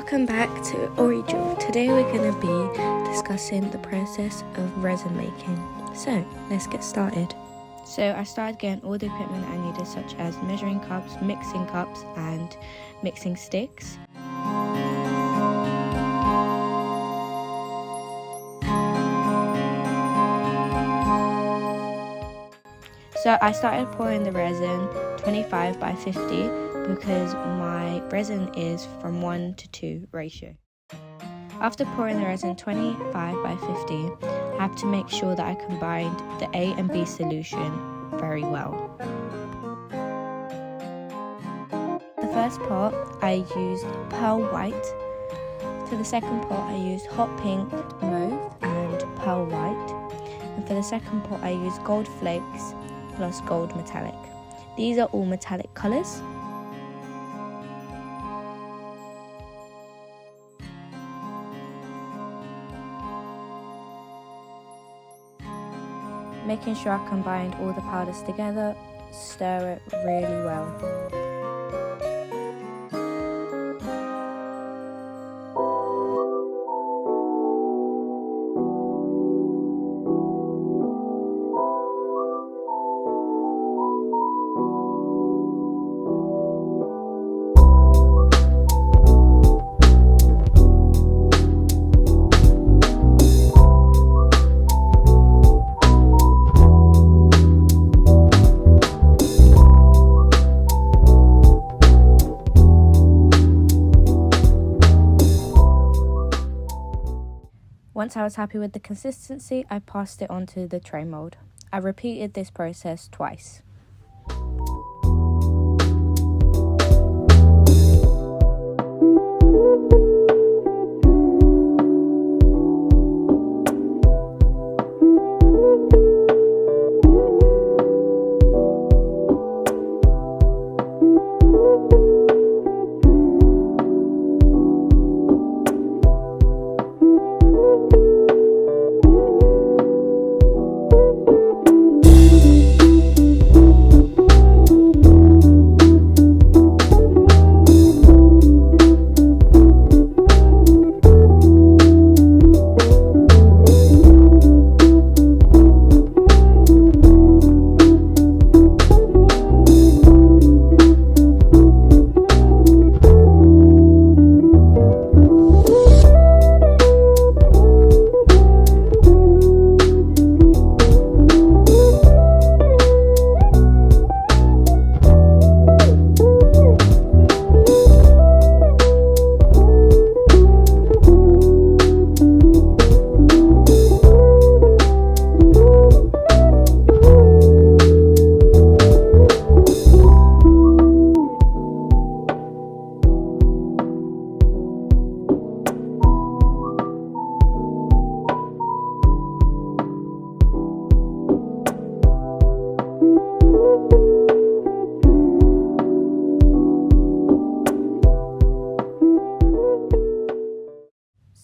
Welcome back to Original. Today we're going to be discussing the process of resin making. So let's get started. So I started getting all the equipment I needed, such as measuring cups, and mixing sticks. So I started pouring the resin 25 by 50 because my resin is from 1 to 2 ratio. After pouring the resin 25 by 50, I have to make sure that I combined the A and B solution very well. The first pot I used pearl white. For the second pot I used hot pink, mauve and pearl white. And for the second pot I used gold flakes plus gold metallic. These are all metallic colours. Making sure I combined all the powders together, stir it really well. Once I was happy with the consistency, I passed it onto the tray mold. I repeated this process twice.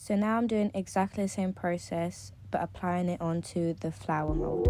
So now I'm doing exactly the same process, but applying it onto the flower mold.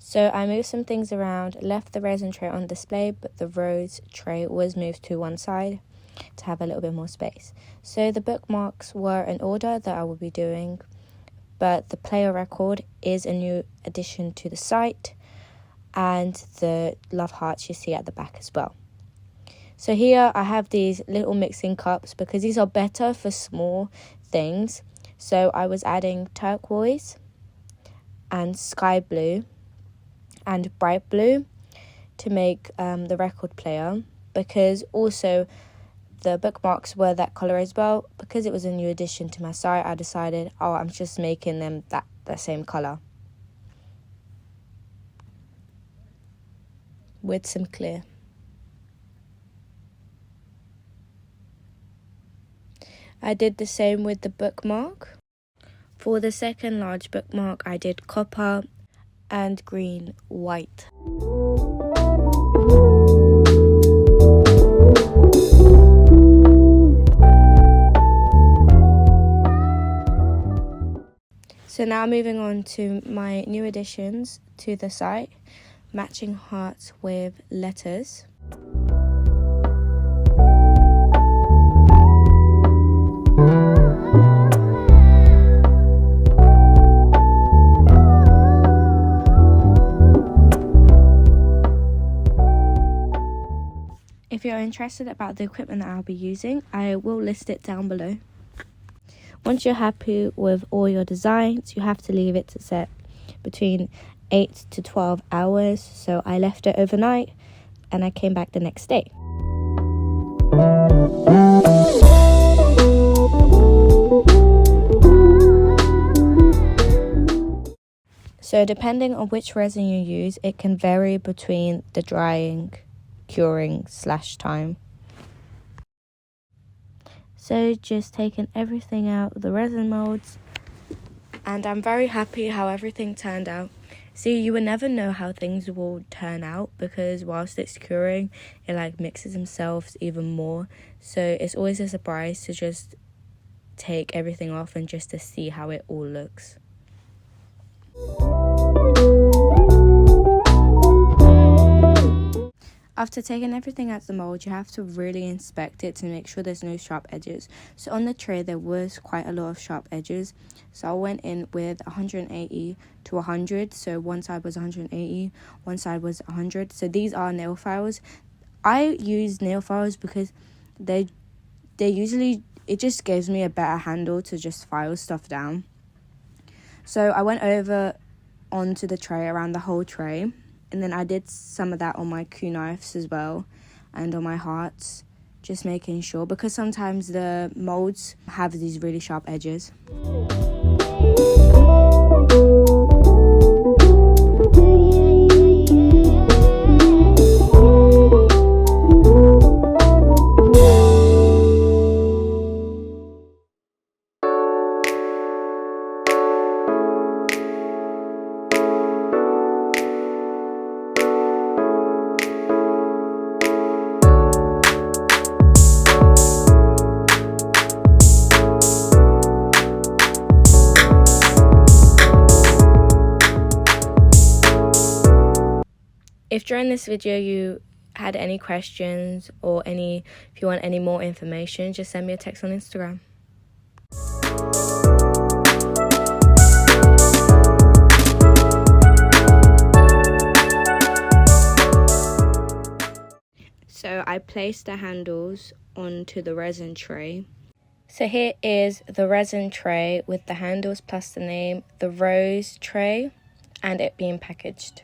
So I moved some things around, left the resin tray on display, but the rose tray was moved to one side to have a little bit more space. So the bookmarks were in order that I will be doing, but the player record is a new addition to the site, and the love hearts you see at the back as well. So here I have these little mixing cups because these are better for small things. So I was adding turquoise and sky blue and bright blue to make the record player, because also the bookmarks were that colour as well. Because it was a new addition to my site, I decided, I'm just making them that same colour with some clear. I did the same with the bookmark. For the second large bookmark, I did copper and green white. So now moving on to my new additions to the site, matching hearts with letters. If you're interested about the equipment that I'll be using, I will list it down below. Once you're happy with all your designs, you have to leave it to set between 8 to 12 hours. So I left it overnight and I came back the next day. So depending on which resin you use, it can vary between the drying, curing / time. So just taking everything out of the resin molds, and I'm very happy how everything turned out. See, you will never know how things will turn out because whilst it's curing, it mixes themselves even more. So it's always a surprise to just take everything off and just to see how it all looks. After taking everything out of the mold, you have to really inspect it to make sure there's no sharp edges. So on the tray, there was quite a lot of sharp edges. So I went in with 180 to 100. So one side was 180, one side was 100. So these are nail files. I use nail files because they usually, it just gives me a better handle to just file stuff down. So I went over onto the tray, around the whole tray. And then I did some of that on my kunais as well and on my hearts, just making sure, because sometimes the molds have these really sharp edges. If during this video you had any questions or if you want any more information, just send me a text on Instagram. So I placed the handles onto the resin tray. So here is the resin tray with the handles plus the name, the rose tray, and it being packaged.